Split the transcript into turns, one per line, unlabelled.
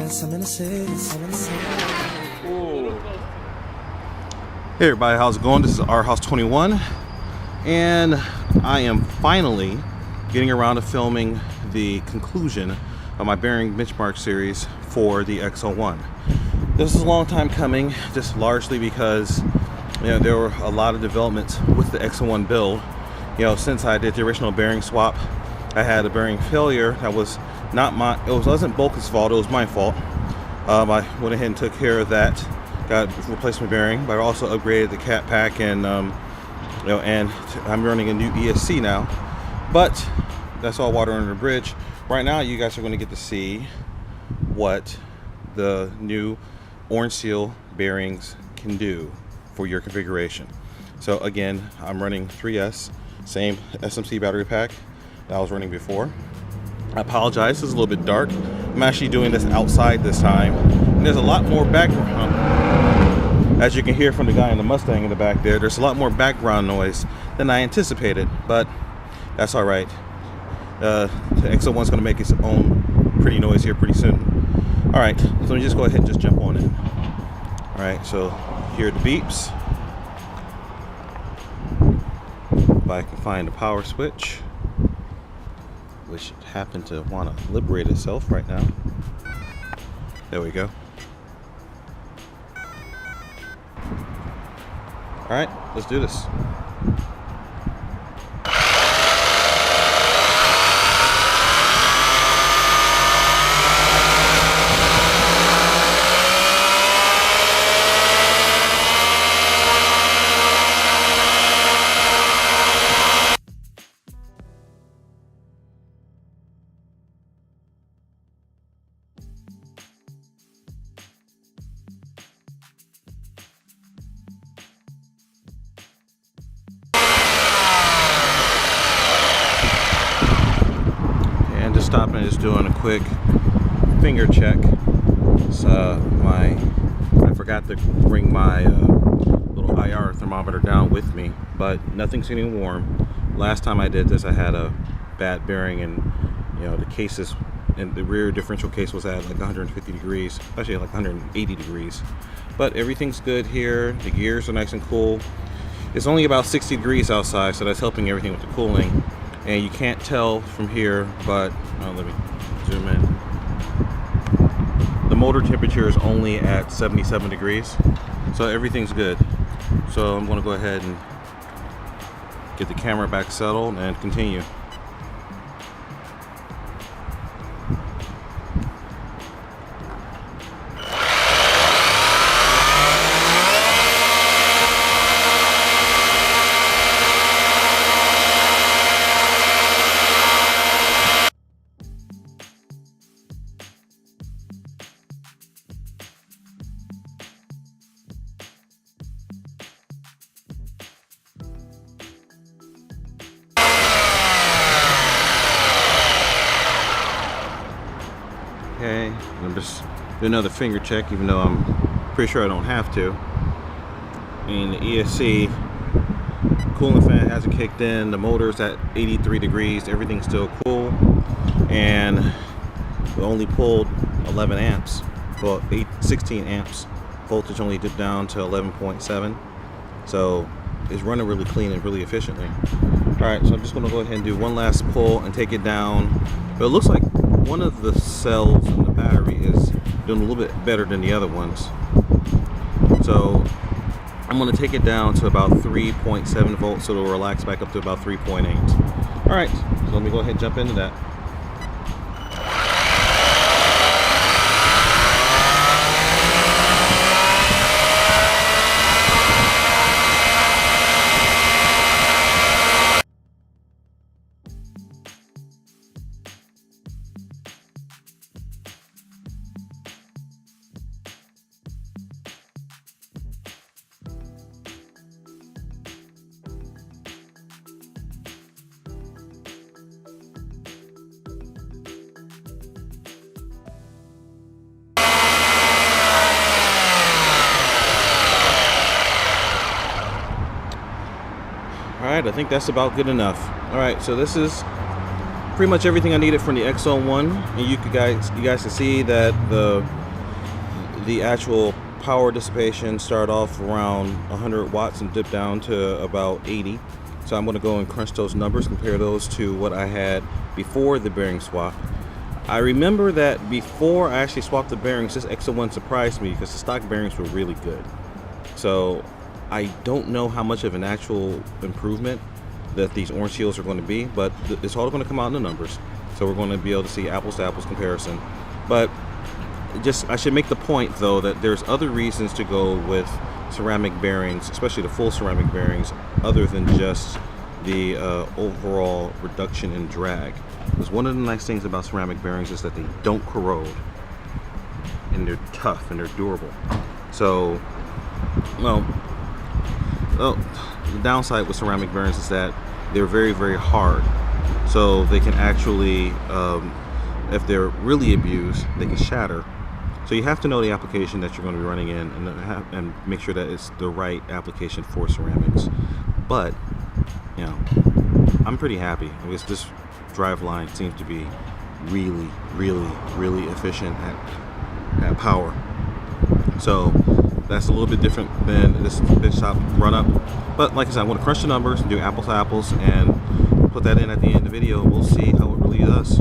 Hey everybody, how's it going? This is our House 21, and I am finally getting around to filming the conclusion of my bearing benchmark series for the XO-1. This is a long time coming, just largely because there were a lot of developments with the XO-1 build. Since I did the original bearing swap, I had a bearing failure that was wasn't Boca's fault, it was my fault. I went ahead and took care of that. Got replacement bearing, but I also upgraded the cat pack, and and I'm running a new ESC now. But that's all water under the bridge. Right now, you guys are going to get to see what the new orange seal bearings can do for your configuration. So again, I'm running 3S, same SMC battery pack that I was running before. I apologize, it's a little bit dark. I'm actually doing this outside this time, and there's a lot more background. As you can hear from the guy in the Mustang in the back there's a lot more background noise than I anticipated, but that's all right. The XO-1's going to make its own pretty noise here pretty soon. All right, so let me just go ahead and just jump on in. All right, so here are the beeps. If I can find the power switch, which happened to want to liberate itself right now. There we go. All right, let's do this. Stopping and just doing a quick finger check. I forgot to bring my little IR thermometer down with me, but nothing's getting warm. Last time I did this, I had a bad bearing, and the cases and the rear differential case was at like 150 degrees, actually like 180 degrees. But everything's good here. The gears are nice and cool. It's only about 60 degrees outside, so that's helping everything with the cooling. And you can't tell from here, but let me zoom in. The motor temperature is only at 77 degrees, so everything's good. So I'm going to go ahead and get the camera back settled and continue. Okay, I'm just doing another finger check, even though I'm pretty sure I don't have to. And the ESC cooling fan hasn't kicked in. The motor's at 83 degrees. Everything's still cool, and we only pulled 11 amps. Well, 16 amps. Voltage only dipped down to 11.7. So it's running really clean and really efficiently. All right, so I'm just going to go ahead and do one last pull and take it down. But it looks like one of the cells in the battery is doing a little bit better than the other ones. So I'm going to take it down to about 3.7 volts, so it'll relax back up to about 3.8. All right, so let me go ahead and jump into that. Alright, I think that's about good enough. Alright, so this is pretty much everything I needed from the XO-1, and you guys can see that the actual power dissipation started off around 100 watts and dipped down to about 80. So I'm going to go and crunch those numbers, compare those to what I had before the bearing swap. I remember that before I actually swapped the bearings, this XO-1 surprised me because the stock bearings were really good. So I don't know how much of an actual improvement that these orange seals are going to be, but it's all going to come out in the numbers. So we're going to be able to see apples to apples comparison. But I should make the point though that there's other reasons to go with ceramic bearings, especially the full ceramic bearings, other than just the overall reduction in drag. Because one of the nice things about ceramic bearings is that they don't corrode, and they're tough and they're durable. So, well, the downside with ceramic bearings is that they're very, very hard. So they can actually, if they're really abused, they can shatter. So you have to know the application that you're going to be running in, and make sure that it's the right application for ceramics. But, you know, I'm pretty happy because this driveline seems to be really, really, really efficient at power. So that's a little bit different than this bench top run up. But like I said, I want to crunch the numbers and do apples to apples and put that in at the end of the video. We'll see how it really does.